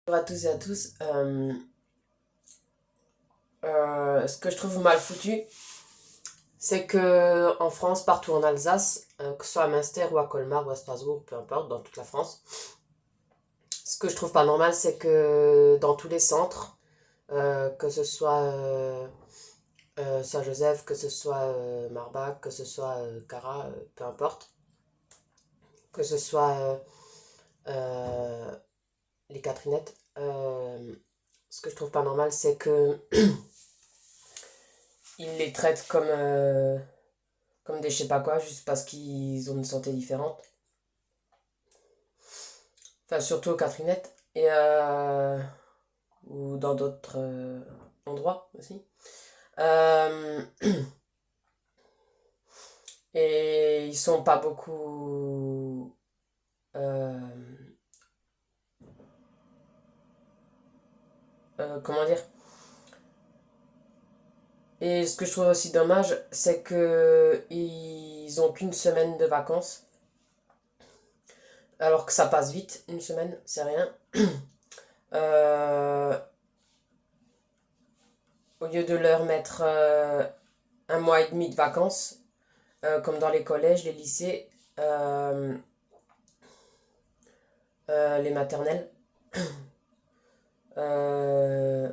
Bonjour à tous et à tous. Ce que je trouve mal foutu, c'est que en France, partout en Alsace, que ce soit à Münster ou à Colmar ou à Strasbourg, peu importe, dans toute la France, ce que je trouve pas normal, c'est que dans tous les centres, que ce soit Saint-Joseph, que ce soit Marbach, que ce soit Cara, peu importe, que ce soit euh, les Catherinettes, ce que je trouve pas normal, c'est que ils les traitent comme des je sais pas quoi, juste parce qu'ils ont une santé différente. Enfin, surtout aux Catherinettes. Ou dans d'autres endroits aussi. Euh, et ils sont pas beaucoup. euh, comment dire? Et ce que je trouve aussi dommage, c'est que ils ont qu'une semaine de vacances. Alors que ça passe vite, une semaine, c'est rien. Euh, Au lieu de leur mettre un mois et demi de vacances, comme dans les collèges, les lycées, euh, les maternelles. Euh,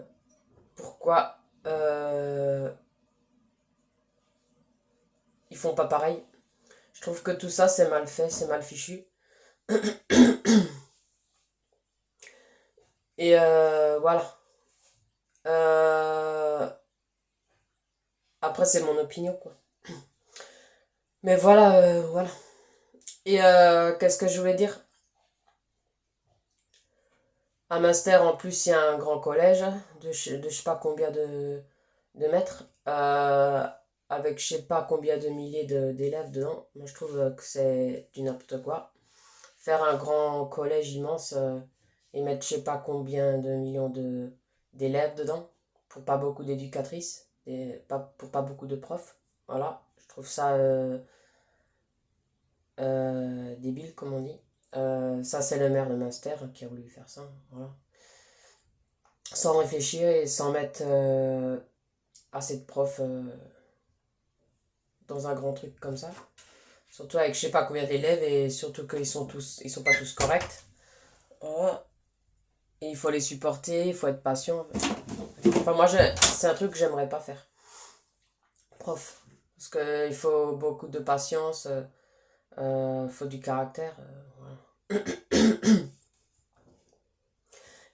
Pourquoi ils font pas pareil? Je trouve que tout ça c'est mal fait, c'est mal fichu. Et voilà. Euh, Après c'est mon opinion quoi. Mais voilà, voilà. Et qu'est-ce que je voulais dire? À Master en plus il y a un grand collège de je sais pas combien de mètres. Avec je sais pas combien de milliers d'élèves dedans. Moi je trouve que c'est du n'importe quoi. Faire un grand collège immense et mettre je sais pas combien de millions d'élèves dedans pour pas beaucoup d'éducatrices et pas, pour pas beaucoup de profs. Voilà, je trouve ça débile comme on dit. Ça c'est le maire de Münster qui a voulu faire ça. Voilà. Sans réfléchir et sans mettre assez de profs dans un grand truc comme ça. Surtout avec je sais pas combien d'élèves et surtout ils sont pas tous corrects. Voilà. Et il faut les supporter, il faut être patient. Enfin, c'est un truc que j'aimerais pas faire. Prof. Parce qu'il faut beaucoup de patience, faut du caractère. Voilà.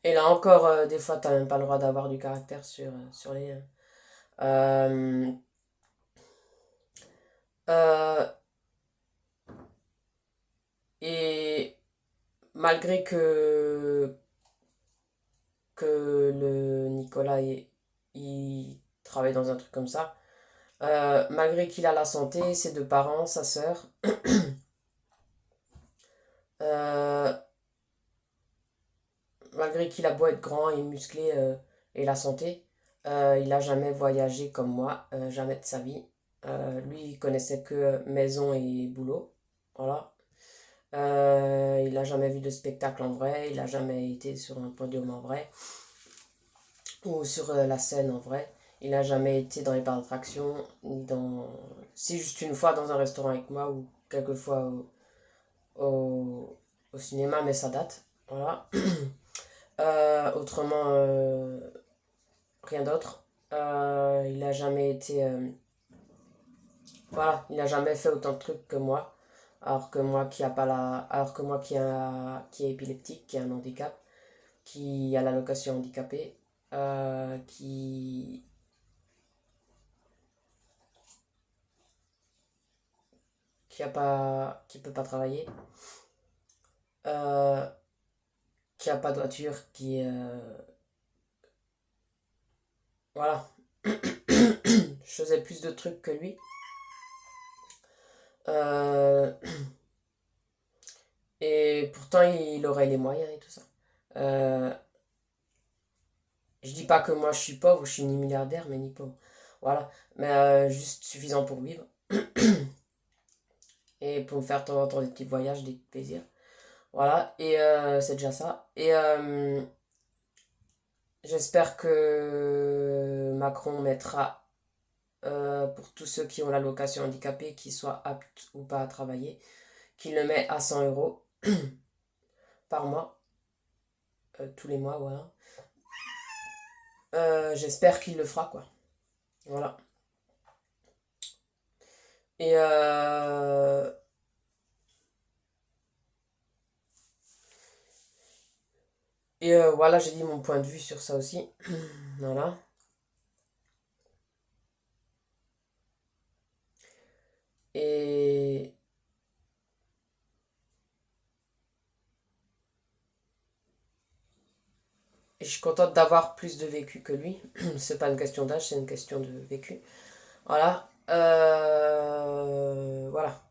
Et là encore, des fois, t'as même pas le droit d'avoir du caractère sur les. Euh, euh, et malgré que le Nicolas il travaille dans un truc comme ça, malgré qu'il a la santé, ses deux parents, sa sœur, euh, malgré qu'il a beau être grand et musclé et la santé, il a jamais voyagé comme moi, jamais de sa vie. Lui, il connaissait que maison et boulot. Voilà. Il a jamais vu de spectacle en vrai, il a jamais été sur un podium en vrai ou sur la scène en vrai. Il a jamais été dans les parcs d'attractions, ni dans. Si, juste une fois dans un restaurant avec moi ou quelques fois au cinéma, mais ça date. Voilà. Autrement, rien d'autre. Il a jamais été. Voilà, il a jamais fait autant de trucs que moi. Alors que moi qui a pas la. Alors que moi qui est épileptique, qui a un handicap, qui a l'allocation handicapée, qui peut pas travailler, euh, qui a pas de voiture, voilà. Je faisais plus de trucs que lui. Euh, et pourtant, il aurait les moyens et tout ça. Euh, je dis pas que moi je suis pauvre, je suis ni milliardaire, mais ni pauvre. Voilà. Mais juste suffisant pour vivre. Et pour me faire de temps en temps des petits voyages, des petits plaisirs. Voilà. Et c'est déjà ça. Et J'espère que Macron mettra pour tous ceux qui ont l'allocation handicapée, qu'ils soient aptes ou pas à travailler, qu'il le met à 100 euros par mois, tous les mois, voilà. J'espère qu'il le fera, quoi. Voilà. Et, voilà, j'ai dit mon point de vue sur ça aussi. Voilà. Et, et je suis contente d'avoir plus de vécu que lui. C'est pas une question d'âge, c'est une question de vécu. Voilà. Voilà.